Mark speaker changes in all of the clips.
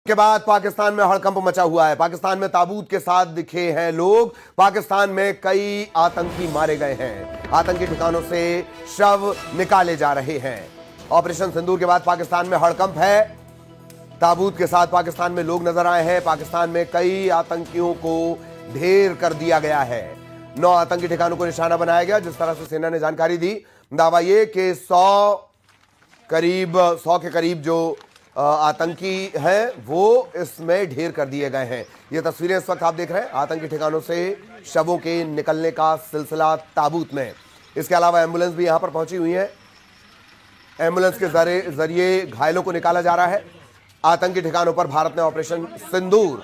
Speaker 1: के बाद पाकिस्तान में हड़कंप मचा हुआ है। पाकिस्तान में ताबूत के साथ दिखे हैं लोग। पाकिस्तान में कई आतंकी मारे गए हैं। आतंकी ठिकानों से शव निकाले जा रहे हैं। ऑपरेशन सिंदूर के बाद पाकिस्तान में हड़कंप है। ताबूत के साथ पाकिस्तान में लोग नजर आए हैं। पाकिस्तान में कई आतंकियों को ढेर कर दिया गया है। 9 आतंकी ठिकानों को निशाना बनाया गया। जिस तरह से सेना ने जानकारी दी, दावा यह कि 100 के करीब जो आतंकी हैं वो इसमें ढेर कर दिए गए हैं। ये तस्वीरें इस वक्त आप देख रहे हैं आतंकी ठिकानों से शवों के निकलने का सिलसिला ताबूत में। इसके अलावा एम्बुलेंस भी यहां पर पहुंची हुई है। एम्बुलेंस के जरिए घायलों को निकाला जा रहा है। आतंकी ठिकानों पर भारत ने ऑपरेशन सिंदूर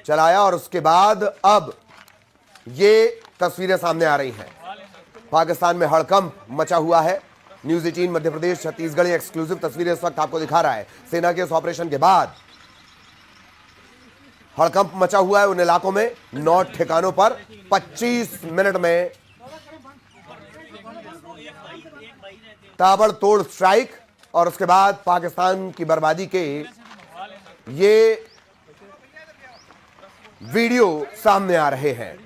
Speaker 1: चलाया और उसके बाद अब ये तस्वीरें सामने आ रही हैं। पाकिस्तान में हड़कंप मचा हुआ है। न्यूज़ 18 मध्य प्रदेश छत्तीसगढ़ एक्सक्लूसिव तस्वीरें इस वक्त आपको दिखा रहा है। सेना के इस ऑपरेशन के बाद हड़कंप मचा हुआ है उन इलाकों में। 9 ठिकानों पर 25 मिनट में ताबड़तोड़ स्ट्राइक और उसके बाद पाकिस्तान की बर्बादी के ये वीडियो सामने आ रहे हैं।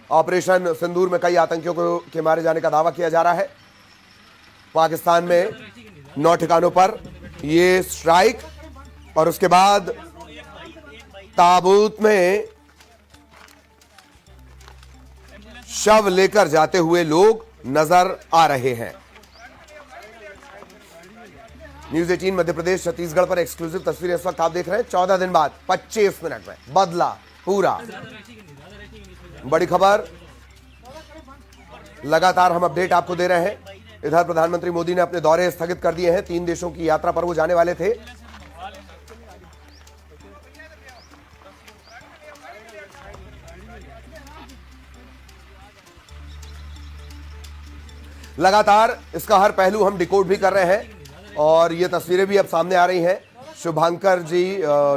Speaker 1: ऑपरेशन सिंदूर में कई आतंकियों के मारे जाने का दावा किया जा रहा है। पाकिस्तान में 9 ठिकानों पर ये स्ट्राइक और उसके बाद ताबूत में शव लेकर जाते हुए लोग नजर आ रहे हैं। न्यूज़ 18 मध्य प्रदेश छत्तीसगढ़ पर एक्सक्लूसिव तस्वीरें इस वक्त आप देख रहे हैं। 14 दिन बाद 25 मिनट में बदला पूरा। बड़ी खबर, लगातार हम अपडेट आपको दे रहे हैं। इधर प्रधानमंत्री मोदी ने अपने दौरे स्थगित कर दिए हैं। 3 देशों की यात्रा पर वो जाने वाले थे। लगातार इसका हर पहलू हम डिकोड भी कर रहे हैं और ये तस्वीरें भी अब सामने आ रही हैं। शुभांकर जी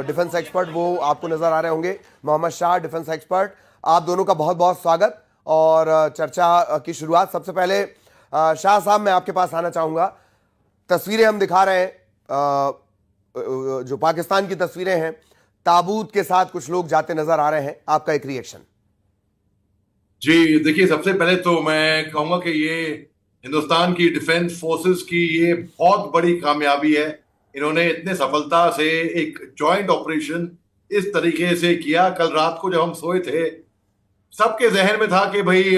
Speaker 1: डिफेंस एक्सपर्ट वो आपको नजर आ रहे होंगे। मोहम्मद शाह डिफेंस एक्सपर्ट, आप दोनों का बहुत बहुत स्वागत और चर्चा की शुरुआत। सबसे पहले शाह साहब मैं आपके पास आना चाहूंगा। तस्वीरें हम दिखा रहे हैं, जो पाकिस्तान की तस्वीरें हैं, ताबूत के साथ कुछ लोग जाते नजर आ रहे हैं। आपका एक रिएक्शन।
Speaker 2: जी देखिए, सबसे पहले तो मैं कहूंगा कि ये हिंदुस्तान की डिफेंस फोर्सेस की ये बहुत बड़ी कामयाबी है। इन्होंने इतने सफलता से एक जॉइंट ऑपरेशन इस तरीके से किया। कल रात को जब हम सोए थे, सबके जहन में था कि भाई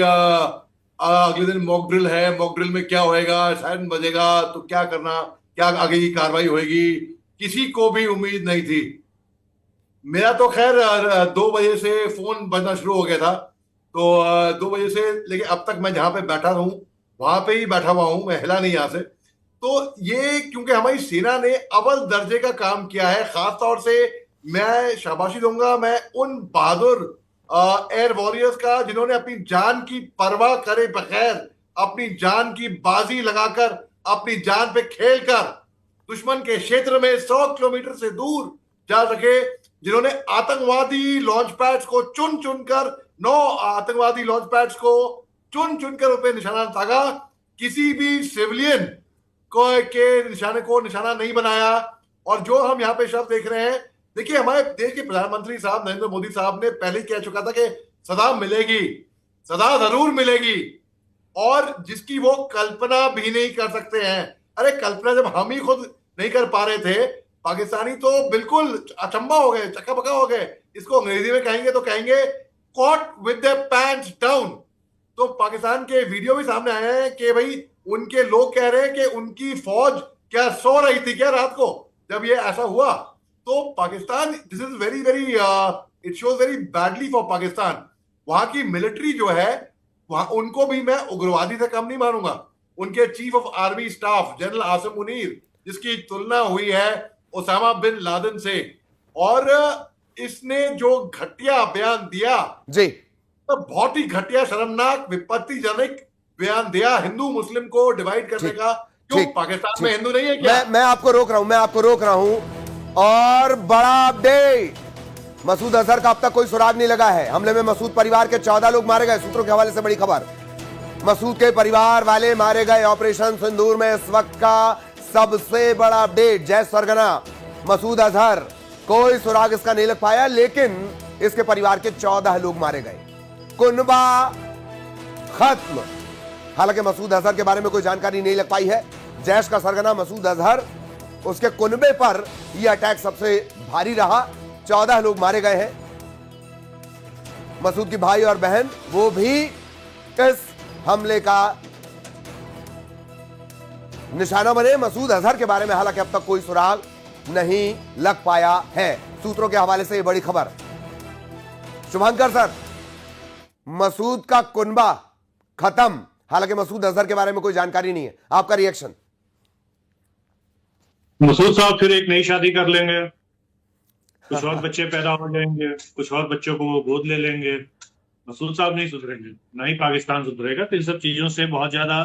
Speaker 2: अगले दिन मॉक ड्रिल है, मॉक ड्रिल में क्या होएगा, सायरन बजेगा तो क्या करना, क्या आगे की कार्रवाई होएगी, किसी को भी उम्मीद नहीं थी। मेरा तो खैर 2 बजे से फोन बजना शुरू हो गया था, तो 2 बजे से लेकिन अब तक मैं जहां पे बैठा हूं वहां पे ही बैठा हुआ हूं, मैं हिला नहीं यहां से। तो ये क्योंकि हमारी सेना ने अव्वल दर्जे का काम किया है। खास तौर से मैं शाबाशी दूंगा मैं उन बहादुर एयर वॉरियर्स का जिन्होंने अपनी जान की परवाह करे बगैर, अपनी जान की बाजी लगाकर, अपनी जान पे खेलकर दुश्मन के क्षेत्र में 100 किलोमीटर से दूर जा सके, जिन्होंने आतंकवादी लॉन्च पैड्स को चुन चुनकर 9 आतंकवादी लॉन्च पैड्स को चुन चुनकर उन पर निशाना ताका। किसी भी सिविलियन के निशाने को निशाना नहीं बनाया। और जो हम यहाँ पे शब्द देख रहे हैं, देखिए हमारे देश के प्रधानमंत्री साहब नरेंद्र मोदी साहब ने पहले ही कह चुका था कि सदा मिलेगी, सदा जरूर मिलेगी, और जिसकी वो कल्पना भी नहीं कर सकते हैं। अरे कल्पना जब हम ही खुद नहीं कर पा रहे थे, पाकिस्तानी तो बिल्कुल अचंभा हो गए, चक्का बक्का हो गए। इसको अंग्रेजी में कहेंगे तो कहेंगे caught with the pants down. तो पाकिस्तान के वीडियो भी सामने आए हैं कि भाई उनके लोग कह रहे हैं कि उनकी फौज क्या सो रही थी क्या रात को जब ये ऐसा हुआ। तो Pakistan, this is very very it shows very badly for Pakistan. वहां की मिलिट्री जो है, वहां उनको भी मैं उग्रवादी से कम नहीं मानूंगा। उनके chief of army staff general Asim Munir, जिसकी तुलना हुई है ओसामा बिन लादेन से, और इसने जो घटिया बयान दिया
Speaker 1: जी,
Speaker 2: तो बहुत ही घटिया, शर्मनाक, विपत्तिजनक बयान दिया हिंदू मुस्लिम को डिवाइड करने का। क्यों पाकिस्तान में हिंदू नहीं है क्या?
Speaker 1: मैं आपको रोक रहा हूं और बड़ा अपडेट, मसूद अजहर का अब तक कोई सुराग नहीं लगा है। हमले में मसूद परिवार के 14 लोग मारे गए। सूत्रों के हवाले से बड़ी खबर, मसूद के परिवार वाले मारे गए। ऑपरेशन सिंदूर में इस वक्त का सबसे बड़ा अपडेट। जय सरगना, मसूद अजहर, कोई सुराग इसका नहीं लग पाया, लेकिन इसके परिवार के 14 लोग मारे गए, कुनबा खत्म। हालांकि मसूद अजहर के बारे में कोई जानकारी नहीं लग पाई है। जैश का सरगना मसूद अजहर, उसके कुनबे पर यह अटैक सबसे भारी रहा, 14 लोग मारे गए हैं। मसूद की भाई और बहन वो भी इस हमले का निशाना बने। मसूद अजहर के बारे में हालांकि अब तक कोई सुराग नहीं लग पाया है। सूत्रों के हवाले से यह बड़ी खबर। शुभंकर सर, मसूद का कुनबा खत्म, हालांकि मसूद अजहर के बारे में कोई जानकारी नहीं है, आपका रिएक्शन?
Speaker 3: मसूद साहब फिर एक नई शादी कर लेंगे, कुछ और बच्चे पैदा हो जाएंगे, कुछ और बच्चों को वो गोद ले लेंगे। मसूद साहब नहीं सुधरेंगे, ना ही पाकिस्तान सुधरेगा। तो इन सब चीजों से बहुत ज्यादा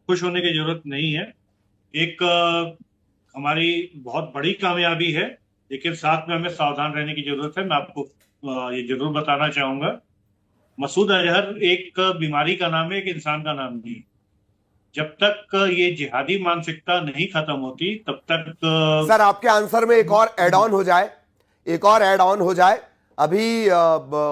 Speaker 3: खुश होने की जरूरत नहीं है। एक हमारी बहुत बड़ी कामयाबी है, लेकिन साथ में हमें सावधान रहने की जरूरत है। मैं आपको ये जरूर बताना चाहूंगा, मसूद अजहर एक बीमारी का नाम है, एक इंसान का नाम नहीं। जब तक ये जिहादी मानसिकता नहीं खत्म होती तब तक
Speaker 1: सर आपके आंसर में एक और ऐड ऑन हो जाए, एक और ऐड ऑन हो जाए। अभी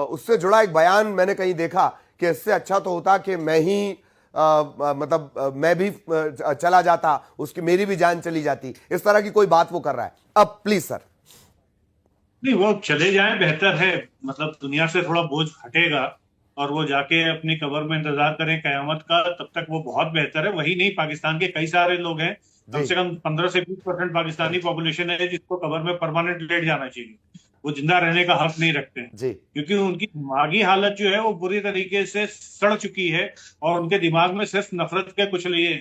Speaker 1: उससे जुड़ा एक बयान मैंने कहीं देखा कि इससे अच्छा तो होता कि मैं ही मैं भी चला जाता, उसकी मेरी भी जान चली जाती। इस तरह की कोई बात वो कर रहा है। अब प्लीज सर।
Speaker 3: नहीं, वो चले जाएं बेहतर है, मतलब दुनिया से थोड़ा बोझ हटेगा और वो जाके अपनी कब्र में इंतजार करें कयामत का, तब तक वो बहुत बेहतर है। वही नहीं, पाकिस्तान के कई सारे लोग हैं, कम से कम 15 से 20% पाकिस्तानी पॉपुलेशन है जिसको कब्र में परमानेंट लेट जाना चाहिए। वो जिंदा रहने का हक नहीं रखते हैं
Speaker 1: जी,
Speaker 3: क्योंकि उनकी दिमागी हालत जो है वो बुरी तरीके से सड़ चुकी है और उनके दिमाग में सिर्फ नफरत के कुछ लिए।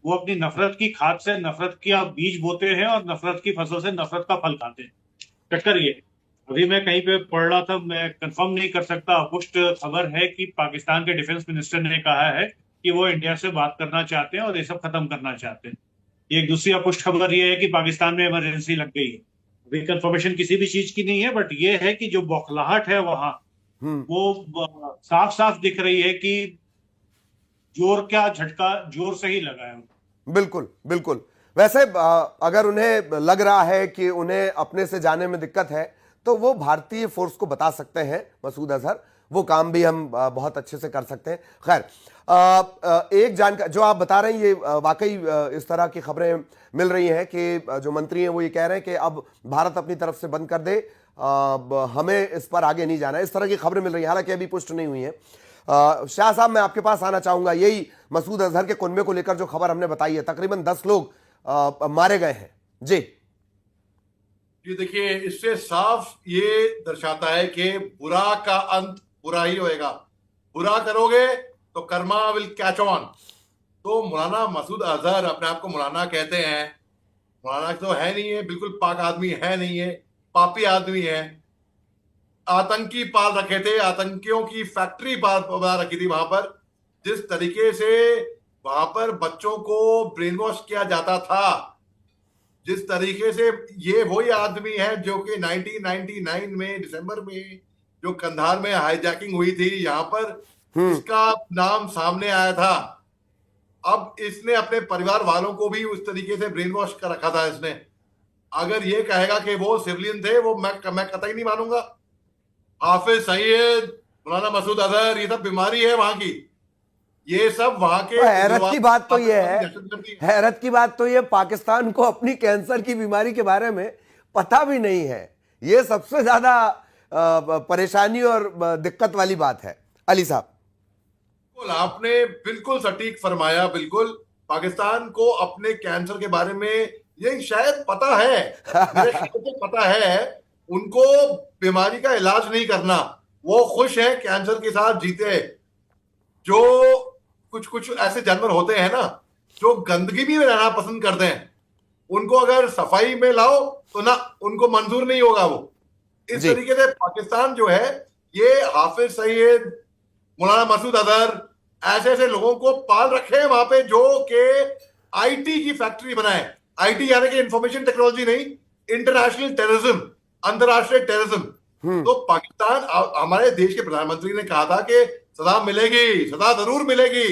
Speaker 3: वो अपनी नफरत की खाद से नफरत का बीज बोते हैं और नफरत की फसल से नफरत का फल खाते हैं। टक्कर ये अभी मैं कहीं पे पढ़ रहा था, मैं कंफर्म नहीं कर सकता, पुष्ट खबर है कि पाकिस्तान के डिफेंस मिनिस्टर ने कहा है कि वो इंडिया से बात करना चाहते हैं और ये सब खत्म करना चाहते हैं। एक दूसरी अपुष्ट खबर ये है कि पाकिस्तान में इमरजेंसी लग गई है। अभी कंफर्मेशन किसी भी चीज की नहीं है, बट ये है कि जो बौखलाहट है वहां वो साफ साफ दिख रही है कि जोर क्या झटका जोर से ही लगा है।
Speaker 1: बिल्कुल बिल्कुल। वैसे अगर उन्हें लग रहा है कि उन्हें अपने से जाने में दिक्कत है तो वो भारतीय फोर्स को बता सकते हैं मसूद अजहर, वो काम भी हम बहुत अच्छे से कर सकते हैं। खैर, एक जानकारी जो आप बता रहे हैं ये वाकई इस तरह की खबरें मिल रही हैं कि जो मंत्री हैं वो ये कह रहे हैं कि अब भारत अपनी तरफ से बंद कर दे, हमें इस पर आगे नहीं जाना है। इस तरह की खबरें मिल रही हैं, हालांकि अभी पुष्ट नहीं हुई है। शाह साहब, मैं आपके पास आना चाहूंगा, यही मसूद अजहर के कुनबे को लेकर जो खबर हमने बताई है, तकरीबन 10 लोग मारे गए हैं। जी
Speaker 2: देखिए, इससे साफ ये दर्शाता है कि बुरा का अंत बुरा ही होएगा। बुरा करोगे तो कर्मा विल कैच ऑन। तो मौलाना मसूद अजहर, अपने आप को मौलाना कहते हैं, मौलाना तो है नहीं है, बिल्कुल पाक आदमी है नहीं है, पापी आदमी है। आतंकी पाल रखे थे, आतंकियों की फैक्ट्री बना रखी थी वहां पर। जिस तरीके से वहां पर बच्चों को ब्रेन वॉश किया जाता था, जिस तरीके से, ये वही आदमी है जो कि 1999 में दिसंबर में जो कंधार में हाईजैकिंग हुई थी, यहां पर इसका नाम सामने आया था। अब इसने अपने परिवार वालों को भी उस तरीके से ब्रेन वॉश कर रखा था इसने। अगर ये कहेगा कि वो सिविलियन थे, वो मैं कतई नहीं मानूंगा। हाफिज सईद, मौलाना मसूद अजहर, ये सब बीमारी है वहां की। ये सब वहां के
Speaker 1: हैरत की बात तो ये है, हैरत की बात तो ये, पाकिस्तान को अपनी कैंसर की बीमारी के बारे में पता भी नहीं है। ये सबसे ज्यादा परेशानी और दिक्कत वाली बात है। अली साहब,
Speaker 2: आपने बिल्कुल सटीक फरमाया। बिल्कुल, पाकिस्तान को अपने कैंसर के बारे में ये शायद पता है, मेरे ख्याल से पता है। उनको बीमारी का इलाज नहीं करना, वो खुश है कैंसर के साथ जीते। जो कुछ ऐसे जानवर होते हैं ना, जो गंदगी में रहना पसंद करते हैं, उनको अगर सफाई में लाओ तो ना उनको मंजूर नहीं होगा वो। इस तरीके से पाकिस्तान जो है, ये हाफिज सईद, मौलाना मसूद अजहर, ऐसे ऐसे लोगों को पाल रखे हैं वहां पे जो कि आईटी की फैक्ट्री बनाए। आईटी यानी कि इंफॉर्मेशन टेक्नोलॉजी नहीं, इंटरनेशनल टेररिज्म, अंतरराष्ट्रीय टेररिज्म। तो पाकिस्तान, हमारे देश के प्रधानमंत्री ने कहा था कि सजा मिलेगी, सजा जरूर मिलेगी,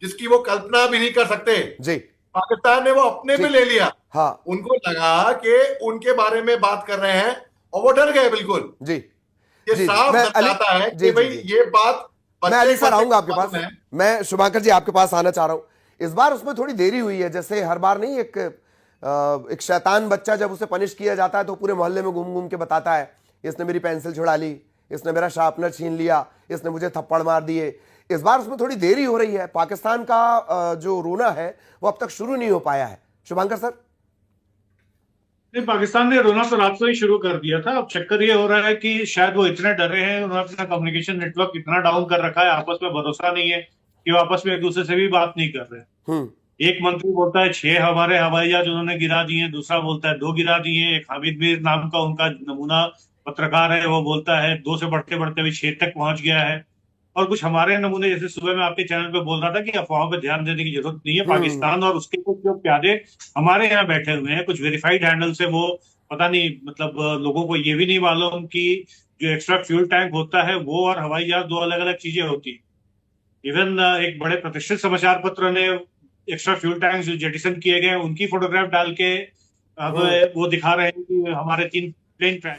Speaker 2: जिसकी वो कल्पना भी नहीं कर सकते।
Speaker 1: जी,
Speaker 2: पाकिस्तान ने वो अपने पे ले लिया।
Speaker 1: हाँ
Speaker 2: उनको लगा कि उनके बारे में बात कर रहे हैं और वो डर गए बिल्कुल।
Speaker 1: जी
Speaker 2: ये
Speaker 1: जी।
Speaker 2: साफ
Speaker 1: मैं
Speaker 2: दर्शाता है
Speaker 1: जी
Speaker 2: कि भाई
Speaker 1: जी।
Speaker 2: ये बात
Speaker 1: मैं अली सर
Speaker 2: बच्चे
Speaker 1: आऊंगा आपके पास।
Speaker 2: मालूम है।
Speaker 1: मैं शुभांकर जी आपके पास आना चाह रहा हूं। इस बार उसमें थोड़ी देरी हुई है, जैसे हर बार नहीं, एक शैतान बच्चा जब उसे पनिश किया जाता है तो पूरे मोहल्ले में घूम घूम के बताता है, इसने मेरी पेंसिल छुड़ा ली, इसने मेरा शार्पनर छीन लिया, इसने मुझे थप्पड़ मार दिए। इस बार उसमें थोड़ी देरी हो रही है। पाकिस्तान का जो रोना है वो अब तक शुरू नहीं हो पाया है। शुभांकर सर।
Speaker 3: नहीं, पाकिस्तान ने रोना तो रात को ही शुरू कर दिया था। अब चक्कर ये हो रहा है कि शायद वो इतने डरे हैं, उन्होंने अपना कम्युनिकेशन नेटवर्क इतना डाउन कर रखा है, आपस में भरोसा नहीं है कि वो आपस में एक दूसरे से भी बात नहीं कर रहे। एक मंत्री बोलता है 6 हमारे हवाई जहाज उन्होंने गिरा दिए, दूसरा बोलता है 2 गिरा दिए। एक हामिद मीर नाम का उनका नमूना पत्रकार है, वो बोलता है 2 से बढ़ते बढ़ते भी 6 तक पहुंच गया है। और कुछ हमारे नमूने, जैसे सुबह मैं आपके चैनल पे बोल रहा था कि अफवाहों पे ध्यान देने की जरूरत नहीं है। पाकिस्तान और उसके कुछ जो प्यादे हमारे यहाँ बैठे हुए हैं, कुछ वेरीफाइड हैंडल से, वो पता नहीं, मतलब लोगों को ये भी नहीं मालूम कि जो एक्स्ट्रा फ्यूल टैंक होता है वो और हवाई जहाज 2 अलग अलग चीजें होती है। इवन एक बड़े प्रतिष्ठित समाचार पत्र ने एक्स्ट्रा फ्यूल टैंक जो जेटिसन किए गए उनकी फोटोग्राफ डाल के अब वो दिखा रहे हैं कि हमारे 3 प्लेन क्रैश।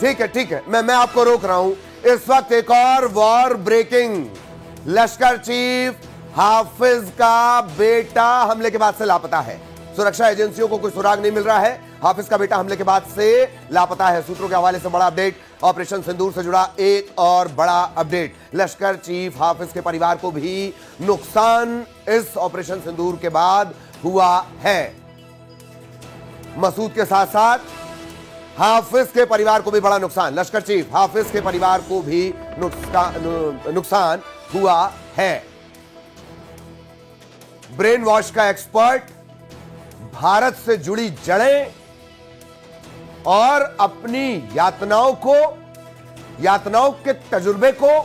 Speaker 1: ठीक है, मैं आपको रोक रहा हूं। इस वक्त एक और वॉर ब्रेकिंग। लश्कर चीफ हाफिज का बेटा हमले के बाद से लापता है। सुरक्षा एजेंसियों को कोई सुराग नहीं मिल रहा है। हाफिज का बेटा हमले के बाद से लापता है। सूत्रों के हवाले से बड़ा अपडेट। ऑपरेशन सिंदूर से जुड़ा एक और बड़ा अपडेट। लश्कर चीफ हाफिज के परिवार को भी नुकसान इस ऑपरेशन सिंदूर के बाद हुआ है। मसूद के साथ साथ हाफिज के परिवार को भी बड़ा नुकसान। लश्कर चीफ हाफिज के परिवार को भी नुकसान हुआ है। ब्रेन वॉश का एक्सपर्ट, भारत से जुड़ी जड़ें और अपनी यातनाओं के तजुर्बे को,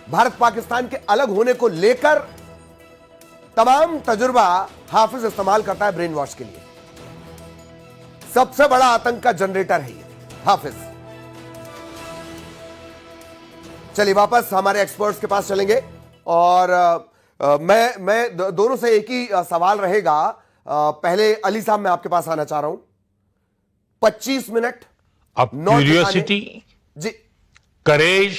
Speaker 1: भारत पाकिस्तान के अलग होने को लेकर तमाम तजुर्बा हाफिज इस्तेमाल करता है ब्रेन वॉश के लिए। सबसे बड़ा आतंक का जनरेटर है ये हाफिज। चलिए वापस हमारे एक्सपर्ट्स के पास चलेंगे और मैं दोनों से एक ही सवाल रहेगा। पहले अली साहब मैं आपके पास आना चाह रहा हूं। 25 मिनट
Speaker 4: अब क्यूरियोसिटी,
Speaker 1: जी,
Speaker 4: करेज